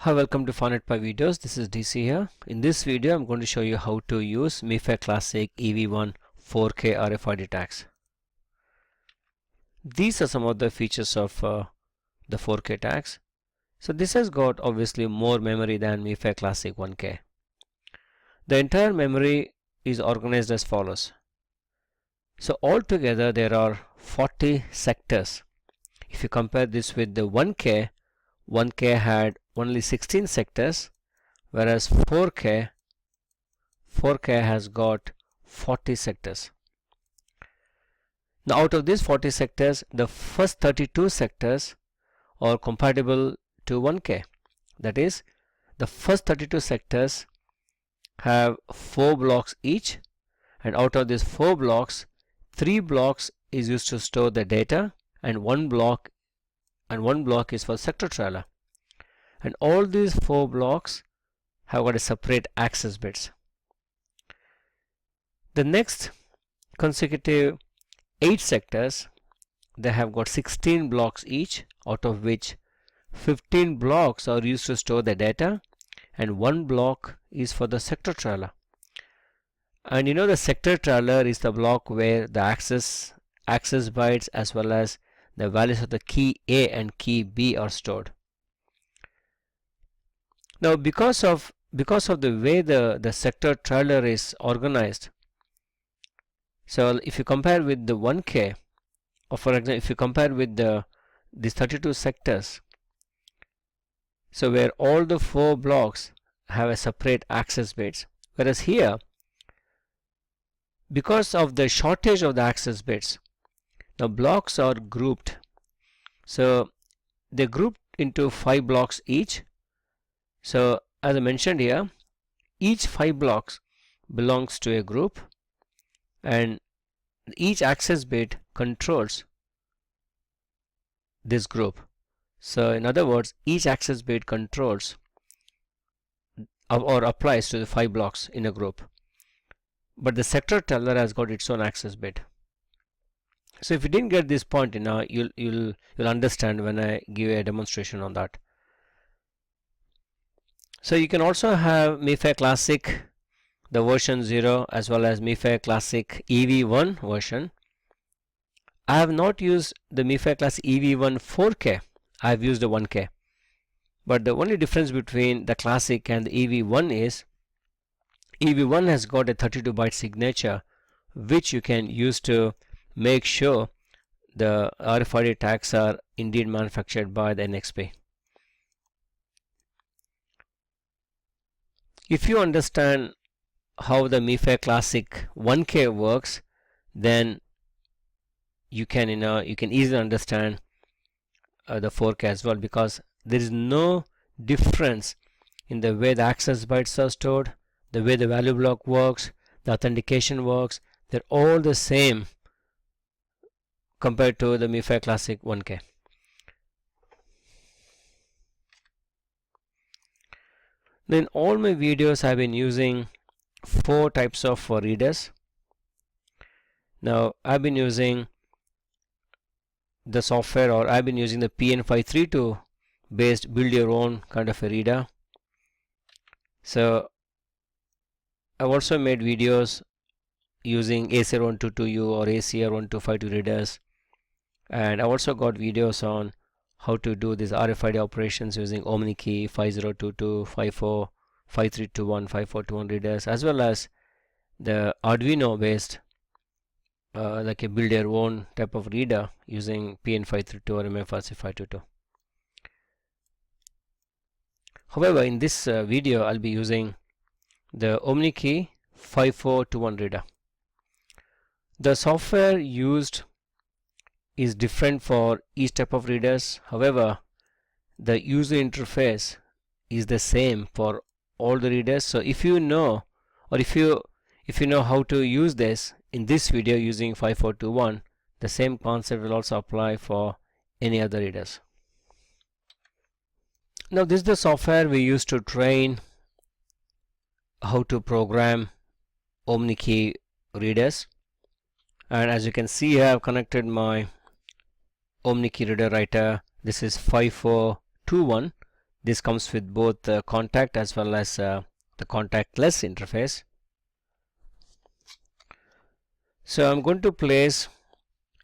Hi, welcome to FunNetPy videos. This is DC here. In this video, I'm going to show you how to use Mifare Classis EV1 4K RFID tags. These are some of the features of the 4K tags. So this has got obviously more memory than Mifare Classis 1K. The entire memory is organized as follows. So altogether there are 40 sectors. If you compare this with the 1K had only 16 sectors, whereas 4K has got 40 sectors. Now out of these 40 sectors, the first 32 sectors are compatible to 1K. That is, the first 32 sectors have 4 blocks each, and out of these 4 blocks, 3 blocks is used to store the data, and one block is for sector trailer. And all these 4 blocks have got a separate access bits. The next consecutive 8 sectors, they have got 16 blocks each, out of which 15 blocks are used to store the data and 1 block is for the sector trailer. And you know, the sector trailer is the block where the access bytes as well as the values of the key A and key B are stored. Now because of the way the sector trailer is organized, so if you compare with the 1K, or for example if you compare with these 32 sectors, so where all the 4 blocks have a separate access bits, whereas here, because of the shortage of the access bits, the blocks are grouped. So they grouped into 5 blocks each. So as I mentioned here, each 5 blocks belongs to a group, and each access bit controls this group. So in other words, each access bit controls or applies to the 5 blocks in a group, but the sector trailer has got its own access bit. So if you didn't get this point, you'll understand when I give a demonstration on that. So you can also have Mifare Classic, the version 0, as well as Mifare Classic EV1 version. I have not used the Mifare Classic EV1 4K. I have used the 1K. But the only difference between the Classic and the EV1 is EV1 has got a 32 byte signature, which you can use to make sure the RFID tags are indeed manufactured by the NXP. If you understand how the Mifare Classic 1K works, then you can easily understand the 4K as well, because there is no difference in the way the access bytes are stored, the way the value block works, the authentication works. They're all the same compared to the Mifare Classic 1K. In all my videos I've been using 4 types of readers. Now I've been using the software, or I've been using the PN532 based build your own kind of a reader. So I've also made videos using ACR122U or ACR1252 readers, and I also got videos on how to do these RFID operations using omnkey 5022, 54, 5321, 5421 readers, as well as the Arduino based like a build your own type of reader using PN532 or Mifare 522. However, in this video I'll be using the omnkey 5421 reader. The software used is different for each type of readers. However, the user interface is the same for all the readers. So if you know, or if you know how to use this in this video using 5421, the same concept will also apply for any other readers. Now this is the software we use to train how to program omnkey readers, and as you can see here, I've connected my omnkey reader writer. This is 5421 This comes with both the contact as well as the contactless interface. So I'm going to place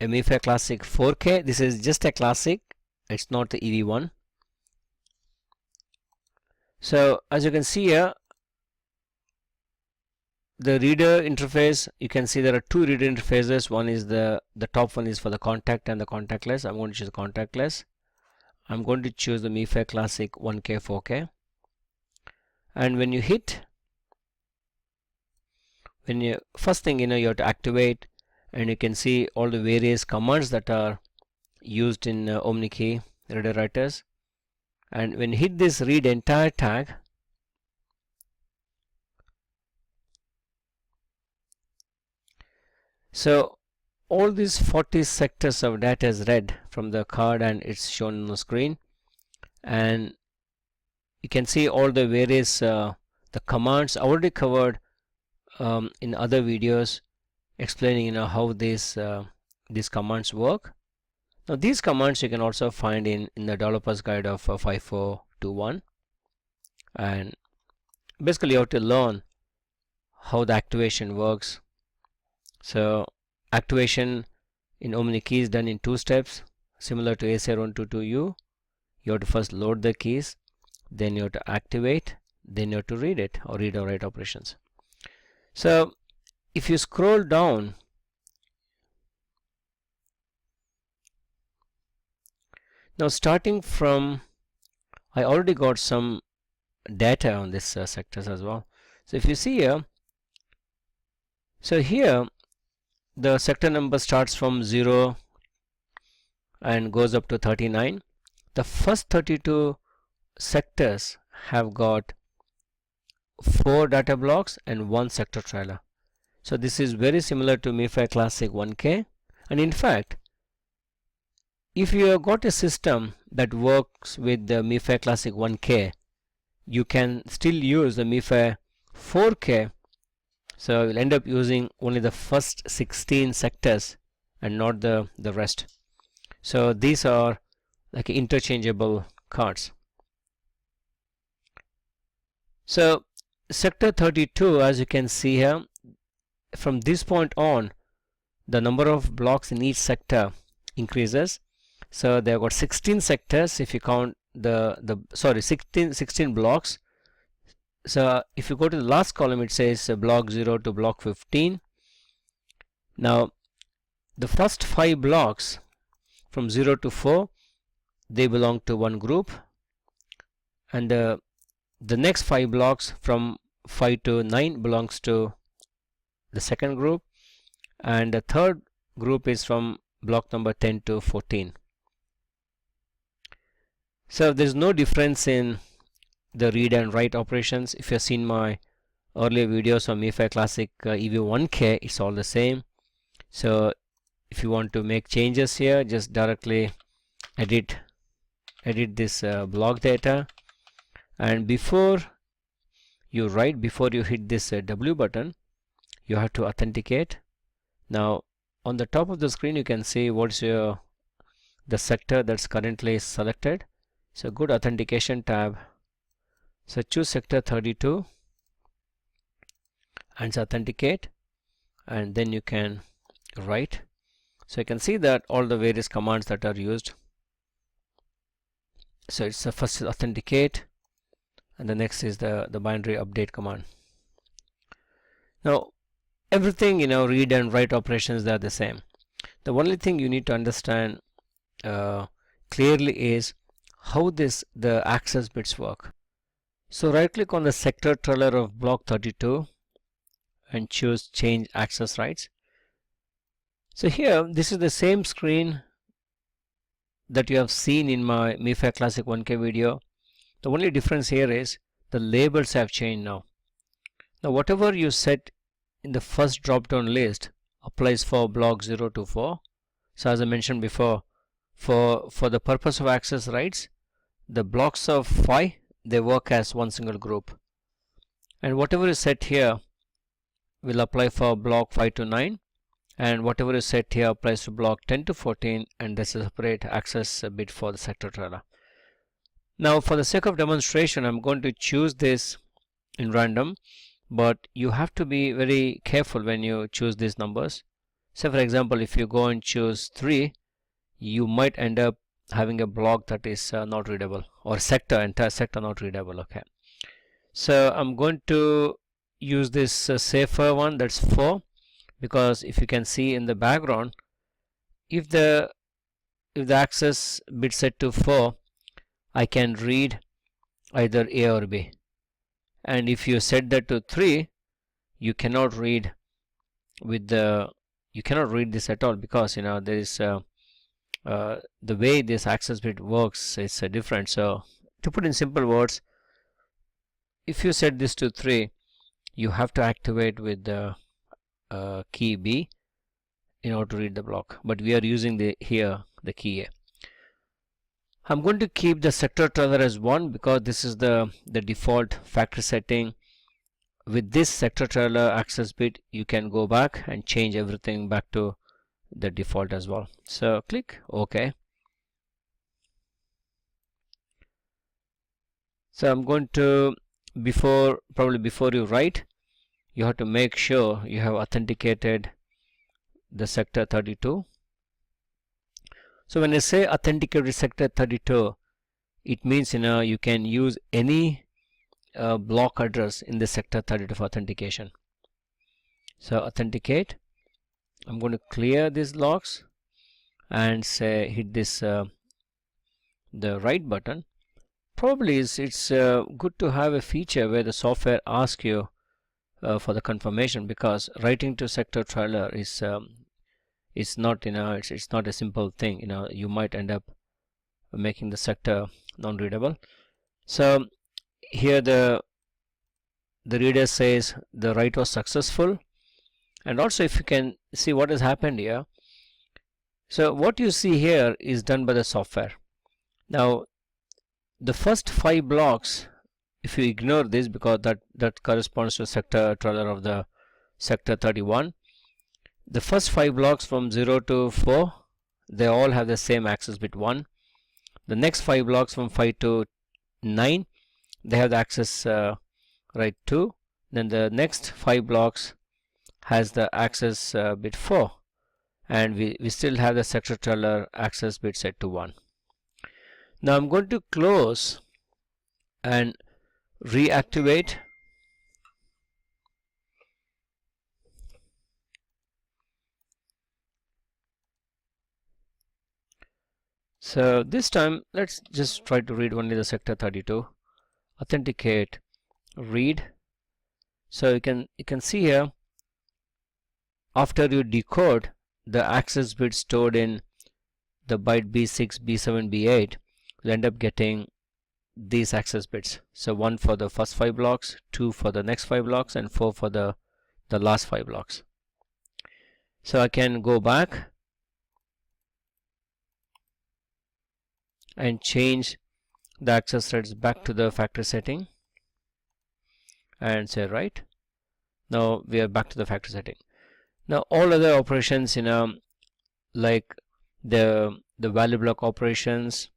a Mifare Classic 4K. This is just a classic, it's not the EV1. So as you can see here, the reader interface, you can see there are two reader interfaces. One is the top one is for the contact and the contactless. I'm going to choose contactless. I'm going to choose the Mifare Classic 1K 4K, and when you first thing, you have to activate, and you can see all the various commands that are used in omnkey reader writers. And when you hit this read entire tag, so all these 40 sectors of data is read from the card and it's shown on the screen, and you can see all the various the commands already covered in other videos explaining how these commands work. Now these commands you can also find in the developer's guide of 5421, and basically you have to learn how the activation works. So activation in omnkey is done in two steps, similar to ACR122U. You have to first load the keys, then you have to activate, then you have to read it, or read or write operations. So if you scroll down, now starting from, I already got some data on this sectors as well. So if you see here, so here the sector number starts from 0 and goes up to 39. The first 32 sectors have got 4 data blocks and 1 sector trailer. So this is very similar to Mifare Classic 1K, and in fact, if you have got a system that works with the Mifare Classic 1K, you can still use the Mifare 4K. So you'll end up using only the first 16 sectors and not the rest. So these are like interchangeable cards. So sector 32, as you can see here, from this point on, the number of blocks in each sector increases. So they've got 16 sectors if you count 16 blocks. So if you go to the last column, it says block 0 to block 15. Now the first 5 blocks from 0 to 4, they belong to one group, and the next 5 blocks from 5 to 9 belongs to the second group, and the third group is from block number 10 to 14. So there's no difference in the read and write operations. If you've seen my earlier videos on Mifare Classic EV1K, it's all the same. So if you want to make changes here, just directly edit this block data, and before you write, before you hit this W button, you have to authenticate. Now on the top of the screen you can see what's the sector that's currently selected. So go to authentication tab, so choose sector 32 and authenticate, and then you can write. So you can see that all the various commands that are used. So it's the first is authenticate, and the next is the binary update command. Now everything, read and write operations, they are the same. The only thing you need to understand clearly is how the access bits work. So right click on the sector trailer of block 32 and choose change access rights. So here, this is the same screen that you have seen in my Mifare Classic 1K video. The only difference here is the labels have changed now. Now whatever you set in the first drop down list applies for block 0 to 4. So as I mentioned before, for the purpose of access rights, the blocks of 5, they work as one single group, and whatever is set here will apply for block 5 to 9, and whatever is set here applies to block 10 to 14, and this is a separate access bit for the sector trailer. Now for the sake of demonstration, I'm going to choose this in random, but you have to be very careful when you choose these numbers. So for example, if you go and choose 3, you might end up having a block that is not readable, or entire sector not readable. Okay, so I'm going to use this safer one, that's 4, because if you can see in the background, if the access bit set to 4, I can read either A or B, and if you set that to 3, you cannot read this at all, because there is the way this access bit works is different. So to put in simple words, if you set this to 3, you have to activate with the key B in order to read the block, but we are using the key A. I'm going to keep the sector trailer as 1 because this is the default factory setting. With this sector trailer access bit, you can go back and change everything back to the default as well. So click OK. So I'm going to, probably before you write, you have to make sure you have authenticated the sector 32. So when I say authenticated sector 32, it means you can use any block address in the sector 32 for authentication. So authenticate. I'm going to clear these logs and say hit this the right button. Probably it's good to have a feature where the software asks you for the confirmation, because writing to sector trailer is not it's not a simple thing. You might end up making the sector non-readable. So here the reader says the write was successful, and also if you can see what has happened here. So what you see here is done by the software. Now the first 5 blocks, if you ignore this, because that corresponds to sector trailer of the sector 31, the first 5 blocks from 0 to 4, they all have the same access bit 1. The next 5 blocks from 5 to 9, they have the access right 2. Then the next 5 blocks has the access bit 4, and we still have the sector trailer access bit set to 1. Now I'm going to close and reactivate. So this time let's just try to read only the sector 32. Authenticate, read. So you can see here, after you decode the access bit stored in the byte B6, B7, B8, you'll end up getting these access bits. So 1 for the first 5 blocks, 2 for the next 5 blocks, and 4 for the last 5 blocks. So I can go back and change the access threads back to the factory setting and say write. Now we are back to the factory setting. Now all other operations, like the value block operations,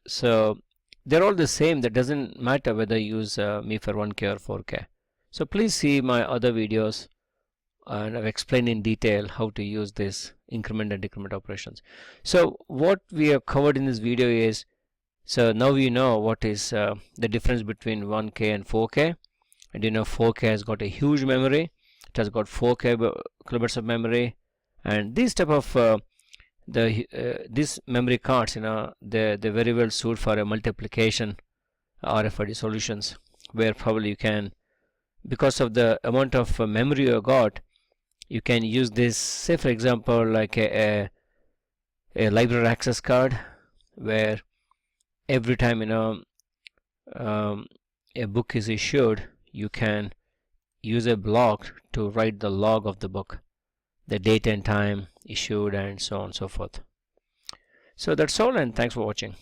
so they're all the same. That doesn't matter whether you use Mifare 1K or 4K. So please see my other videos, and I've explained in detail how to use this increment and decrement operations. So what we have covered in this video is, so now you know what is the difference between 1K and 4K. And 4K has got a huge memory. It has got 4K kilobytes of memory, and these type of these memory cards, they're very well suited for a multiplication RFID solutions, where probably you can, because of the amount of memory you got, you can use this, say for example, like a library access card, where every time a book is issued, you can use a block to write the log of the book, the date and time issued, and so on and so forth. So that's all, and thanks for watching.